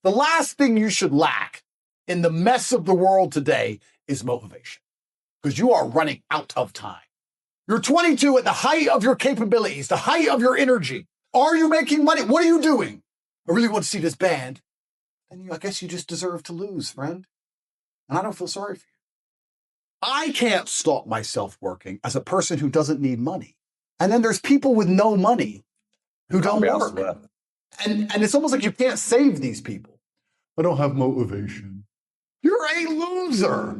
The last thing you should lack in the mess of the world today is motivation, because you are running out of time. You're 22 at the height of your capabilities, the height of your energy. Are you making money? What are you doing? I really want to see this band. And I guess you just deserve to lose, friend. And I don't feel sorry for you. I can't stop myself working as a person who doesn't need money. And then there's people with no money who don't work. And it's almost like you can't save these people. I don't have motivation. You're a loser.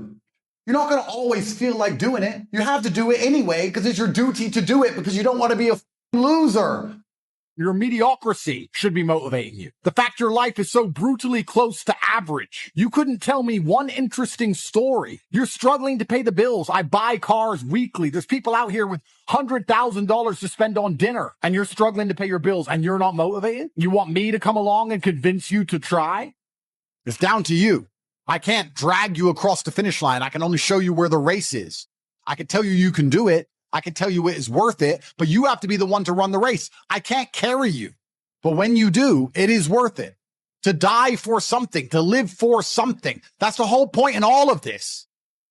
You're not going to always feel like doing it. You have to do it anyway because it's your duty to do it because you don't want to be a loser. Your mediocrity should be motivating you. The fact your life is so brutally close to average. You couldn't tell me one interesting story. You're struggling to pay the bills. I buy cars weekly. There's people out here with $100,000 to spend on dinner, and you're struggling to pay your bills, and you're not motivated? You want me to come along and convince you to try? It's down to you. I can't drag you across the finish line. I can only show you where the race is. I can tell you you can do it. I can tell you it is worth it, but you have to be the one to run the race. I can't carry you. But when you do, it is worth it. To die for something, to live for something. That's the whole point in all of this.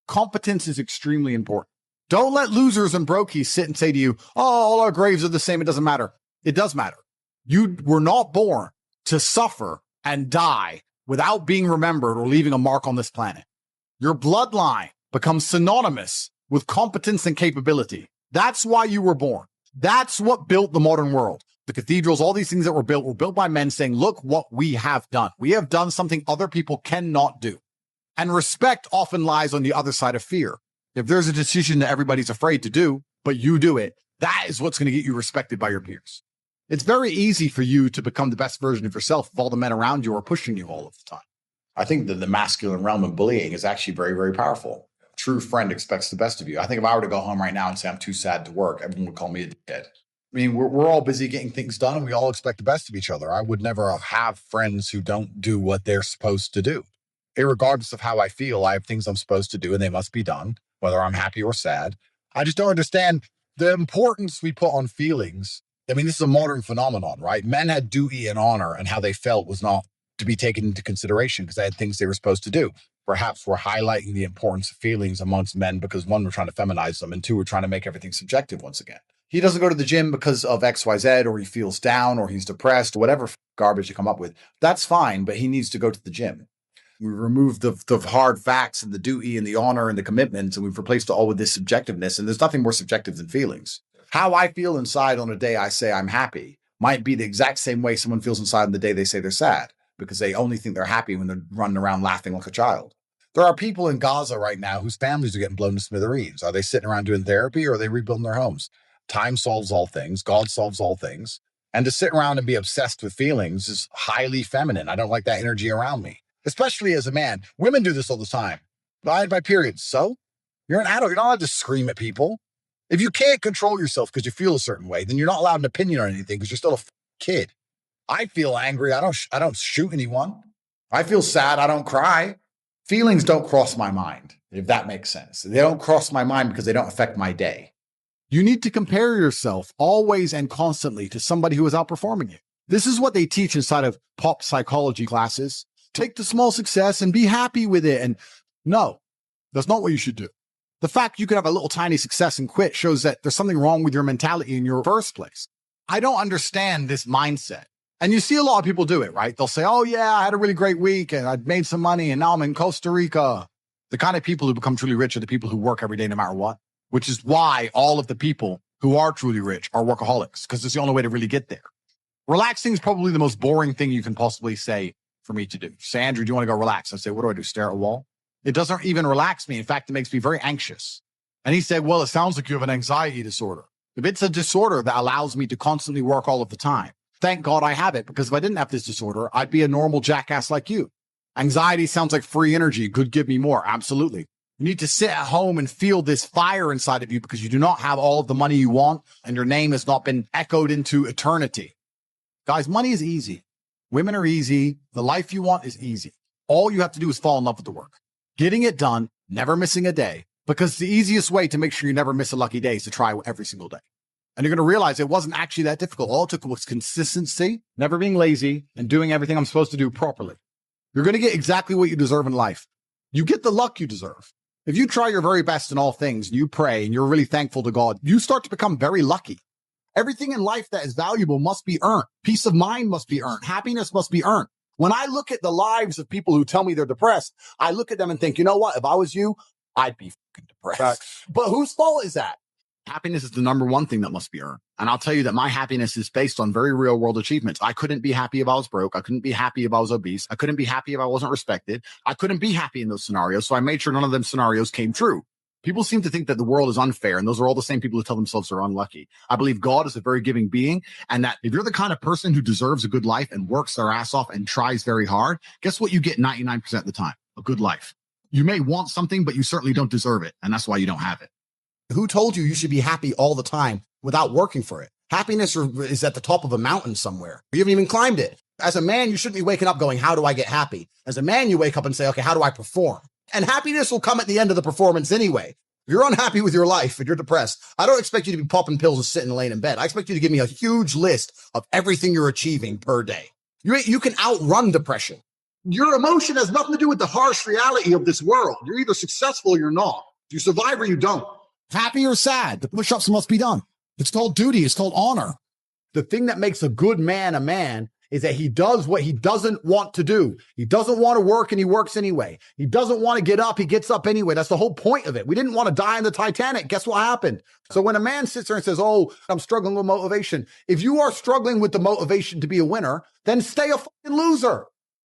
Competence is extremely important. Don't let losers and brokies sit and say to you, oh, all our graves are the same. It doesn't matter. It does matter. You were not born to suffer and die without being remembered or leaving a mark on this planet. Your bloodline becomes synonymous with competence and capability. That's why you were born. That's what built the modern world. The cathedrals, all these things that were built by men saying, look what we have done. We have done something other people cannot do. And respect often lies on the other side of fear. If there's a decision that everybody's afraid to do, but you do it, that is what's going to get you respected by your peers. It's very easy for you to become the best version of yourself if all the men around you are pushing you all of the time. I think that the masculine realm of bullying is actually very, very powerful. A true friend expects the best of you. I think if I were to go home right now and say I'm too sad to work, everyone would call me a dickhead. I mean, we're all busy getting things done and we all expect the best of each other. I would never have friends who don't do what they're supposed to do. Irregardless of how I feel, I have things I'm supposed to do and they must be done, whether I'm happy or sad. I just don't understand the importance we put on feelings. I mean, this is a modern phenomenon, right? Men had duty and honor, and how they felt was not to be taken into consideration because they had things they were supposed to do. Perhaps we're highlighting the importance of feelings amongst men because one, we're trying to feminize them, and two, we're trying to make everything subjective once again. He doesn't go to the gym because of XYZ, or he feels down, or he's depressed, or whatever garbage you come up with. That's fine, but he needs to go to the gym. We remove the hard facts and the duty and the honor and the commitments, and we've replaced it all with this subjectiveness, and there's nothing more subjective than feelings. How I feel inside on a day I say I'm happy might be the exact same way someone feels inside on the day they say they're sad, because they only think they're happy when they're running around laughing like a child. There are people in Gaza right now whose families are getting blown to smithereens. Are they sitting around doing therapy, or are they rebuilding their homes? Time solves all things. God solves all things. And to sit around and be obsessed with feelings is highly feminine. I don't like that energy around me, especially as a man. Women do this all the time. I had my periods. So you're an adult. You're not allowed to scream at people. If you can't control yourself because you feel a certain way, then you're not allowed an opinion on anything because you're still a kid. I feel angry. I don't shoot anyone. I feel sad. I don't cry. Feelings don't cross my mind, if that makes sense. They don't cross my mind because they don't affect my day. You need to compare yourself always and constantly to somebody who is outperforming you. This is what they teach inside of pop psychology classes. Take the small success and be happy with it. And no, that's not what you should do. The fact you could have a little tiny success and quit shows that there's something wrong with your mentality in your first place. I don't understand this mindset. And you see a lot of people do it, right? They'll say, oh yeah, I had a really great week and I made some money and now I'm in Costa Rica. The kind of people who become truly rich are the people who work every day no matter what, which is why all of the people who are truly rich are workaholics, because it's the only way to really get there. Relaxing is probably the most boring thing you can possibly say for me to do. Say, Andrew, do you want to go relax? I say, what do I do? Stare at a wall? It doesn't even relax me. In fact, it makes me very anxious. And he said, well, it sounds like you have an anxiety disorder. If it's a disorder that allows me to constantly work all of the time, thank God I have it, because if I didn't have this disorder, I'd be a normal jackass like you. Anxiety sounds like free energy. Could give me more. Absolutely. You need to sit at home and feel this fire inside of you because you do not have all of the money you want and your name has not been echoed into eternity. Guys, money is easy. Women are easy. The life you want is easy. All you have to do is fall in love with the work. Getting it done, never missing a day, because the easiest way to make sure you never miss a lucky day is to try every single day. And you're going to realize it wasn't actually that difficult. All it took was consistency, never being lazy, and doing everything I'm supposed to do properly. You're going to get exactly what you deserve in life. You get the luck you deserve. If you try your very best in all things, you pray, and you're really thankful to God, you start to become very lucky. Everything in life that is valuable must be earned. Peace of mind must be earned. Happiness must be earned. When I look at the lives of people who tell me they're depressed, I look at them and think, you know what? If I was you, I'd be fucking depressed. Facts. But whose fault is that? Happiness is the number one thing that must be earned. And I'll tell you that my happiness is based on very real world achievements. I couldn't be happy if I was broke. I couldn't be happy if I was obese. I couldn't be happy if I wasn't respected. I couldn't be happy in those scenarios. So I made sure none of them scenarios came true. People seem to think that the world is unfair, and those are all the same people who tell themselves they're unlucky. I believe God is a very giving being, and that if you're the kind of person who deserves a good life and works their ass off and tries very hard, guess what you get 99% of the time? A good life. You may want something, but you certainly don't deserve it, and that's why you don't have it. Who told you you should be happy all the time without working for it? Happiness is at the top of a mountain somewhere. You haven't even climbed it. As a man, you shouldn't be waking up going, how do I get happy? As a man, you wake up and say, okay, how do I perform? And happiness will come at the end of the performance anyway. If you're unhappy with your life and you're depressed, I don't expect you to be popping pills and sitting laying in bed. I expect you to give me a huge list of everything you're achieving per day. You can outrun depression. Your emotion has nothing to do with the harsh reality of this world. You're either successful or you're not. You survive or you don't. Happy or sad, the push-ups must be done. It's called duty. It's called honor. The thing that makes a good man a man is that he does what he doesn't want to do. He doesn't want to work and he works anyway. He doesn't want to get up. He gets up anyway. That's the whole point of it. We didn't want to die in the Titanic. Guess what happened? So when a man sits there and says, oh, I'm struggling with motivation. If you are struggling with the motivation to be a winner, then stay a fucking loser.